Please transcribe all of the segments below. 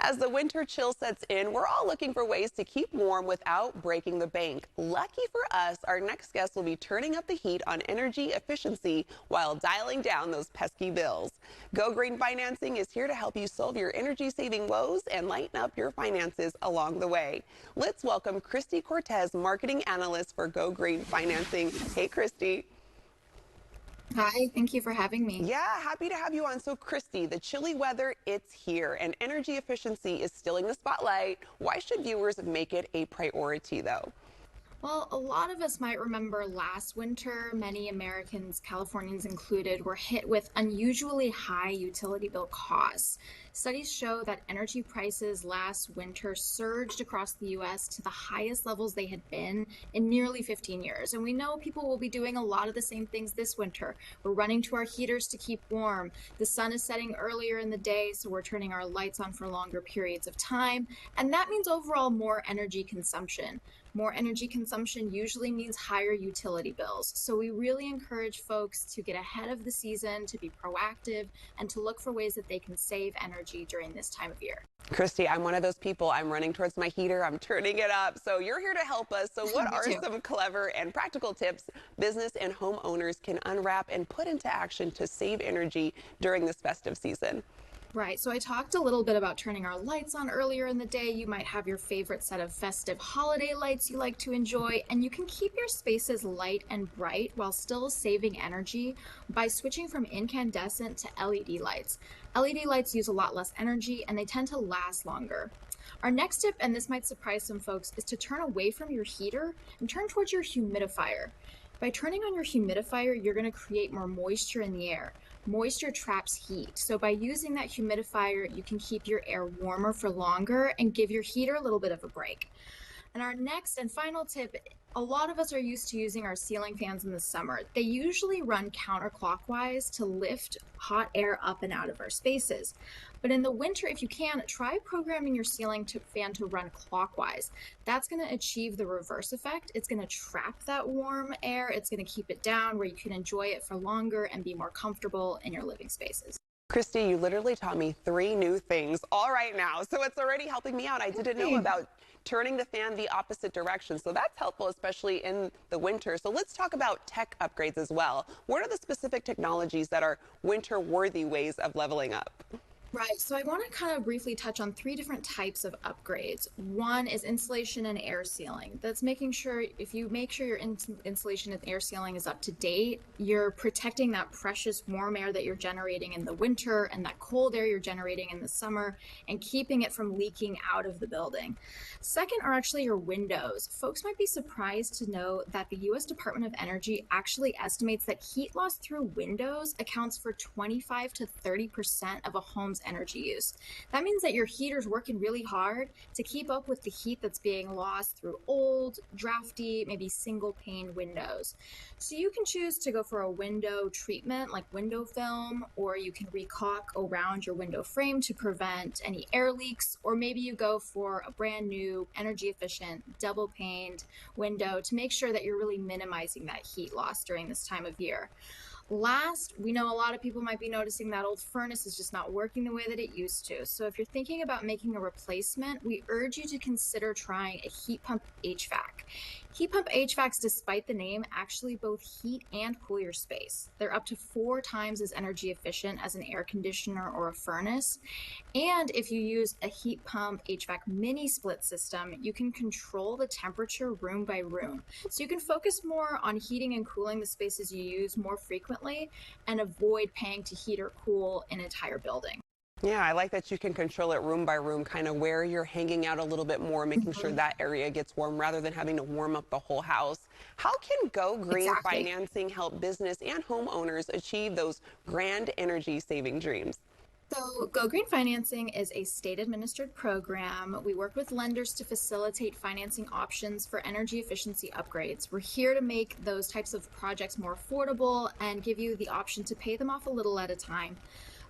As the winter chill sets in, we're all looking for ways to keep warm without breaking the bank. Lucky for us, our next guest will be turning up the heat on energy efficiency while dialing down those pesky bills. GoGreen Financing is here to help you solve your energy saving woes and lighten up your finances along the way. Let's welcome Kristi Cortez, marketing analyst for GoGreen Financing. Hey, Kristi. Hi, thank you for having me. Yeah, happy to have you on. So, Kristi, the chilly weather, it's here, and energy efficiency is stealing the spotlight. Why should viewers make it a priority, though? Well, a lot of us might remember last winter, many Americans, Californians included, were hit with unusually high utility bill costs. Studies show that energy prices last winter surged across the US to the highest levels they had been in nearly 15 years. And we know people will be doing a lot of the same things this winter. We're running to our heaters to keep warm. The sun is setting earlier in the day, so we're turning our lights on for longer periods of time. And that means overall more energy consumption. More energy consumption usually means higher utility bills. So we really encourage folks to get ahead of the season, to be proactive, and to look for ways that they can save energy during this time of year. Kristi, I'm one of those people. I'm running towards my heater. I'm turning it up. So you're here to help us. So what Me are too. some clever and practical tips business and homeowners can unwrap and put into action to save energy during this festive season? Right, so I talked a little bit about turning our lights on earlier in the day. You might have your favorite set of festive holiday lights you like to enjoy, and you can keep your spaces light and bright while still saving energy by switching from incandescent to LED lights. LED lights use a lot less energy and they tend to last longer. Our next tip, and this might surprise some folks, is to turn away from your heater and turn towards your humidifier. By turning on your humidifier, you're going to create more moisture in the air. Moisture traps heat. So by using that humidifier, you can keep your air warmer for longer and give your heater a little bit of a break. And our next and final tip, a lot of us are used to using our ceiling fans in the summer. They usually run counterclockwise to lift hot air up and out of our spaces. But in the winter, if you can, try programming your fan to run clockwise. That's going to achieve the reverse effect. It's going to trap that warm air. It's going to keep it down where you can enjoy it for longer and be more comfortable in your living spaces. Kristi, you literally taught me 3 new things all right now. So it's already helping me out. I didn't know Great. about turning the fan the opposite direction. So that's helpful, especially in the winter. So let's talk about tech upgrades as well. What are the specific technologies that are winter-worthy ways of leveling up? Right, so I want to kind of briefly touch on 3 different types of upgrades. One is insulation and air sealing. That's making sure, if you make sure your insulation and air sealing is up to date, you're protecting that precious warm air that you're generating in the winter and that cold air you're generating in the summer and keeping it from leaking out of the building. Second are actually your windows. Folks might be surprised to know that the US Department of Energy actually estimates that heat loss through windows accounts for 25 to 30% of a home's energy use. That means that your heater's working really hard to keep up with the heat that's being lost through old, drafty, maybe single pane windows. So you can choose to go for a window treatment like window film, or you can recaulk around your window frame to prevent any air leaks, or maybe you go for a brand new energy efficient double paned window to make sure that you're really minimizing that heat loss during this time of year. Last, we know a lot of people might be noticing that old furnace is just not working the way that it used to. So if you're thinking about making a replacement, we urge you to consider trying a heat pump HVAC. Heat pump HVACs, despite the name, actually both heat and cool your space. They're up to 4 times as energy efficient as an air conditioner or a furnace. And if you use a heat pump HVAC mini split system, you can control the temperature room by room. So you can focus more on heating and cooling the spaces you use more frequently and avoid paying to heat or cool an entire building. Yeah, I like that you can control it room by room, kind of where you're hanging out a little bit more, making sure Mhm. that area gets warm rather than having to warm up the whole house. How can Go Green Exactly. Financing help business and homeowners achieve those grand energy saving dreams? So, GoGreen Financing is a state administered program. We work with lenders to facilitate financing options for energy efficiency upgrades. We're here to make those types of projects more affordable and give you the option to pay them off a little at a time.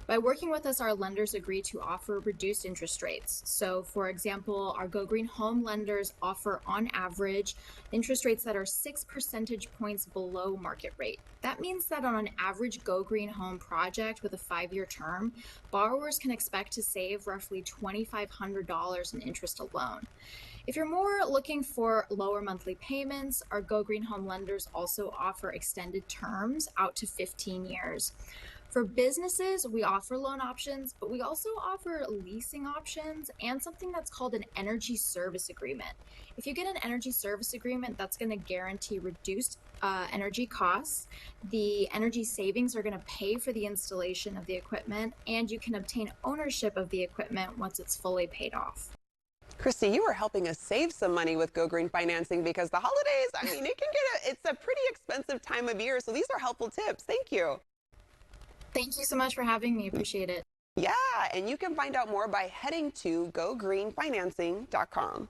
By working with us, our lenders agree to offer reduced interest rates. So, for example, our GoGreen home lenders offer on average interest rates that are 6 percentage points below market rate. That means that on an average GoGreen home project with a 5-year term, borrowers can expect to save roughly $2,500 in interest alone. If you're more looking for lower monthly payments, our GoGreen home lenders also offer extended terms out to 15 years. For businesses, we offer loan options, but we also offer leasing options and something that's called an energy service agreement. If you get an energy service agreement, that's going to guarantee reduced energy costs. The energy savings are going to pay for the installation of the equipment, and you can obtain ownership of the equipment once it's fully paid off. Kristi, you are helping us save some money with GoGreen Financing because the holidays, I mean, it's a pretty expensive time of year. So these are helpful tips. Thank you. Thank you so much for having me. Appreciate it. Yeah, and you can find out more by heading to gogreenfinancing.com.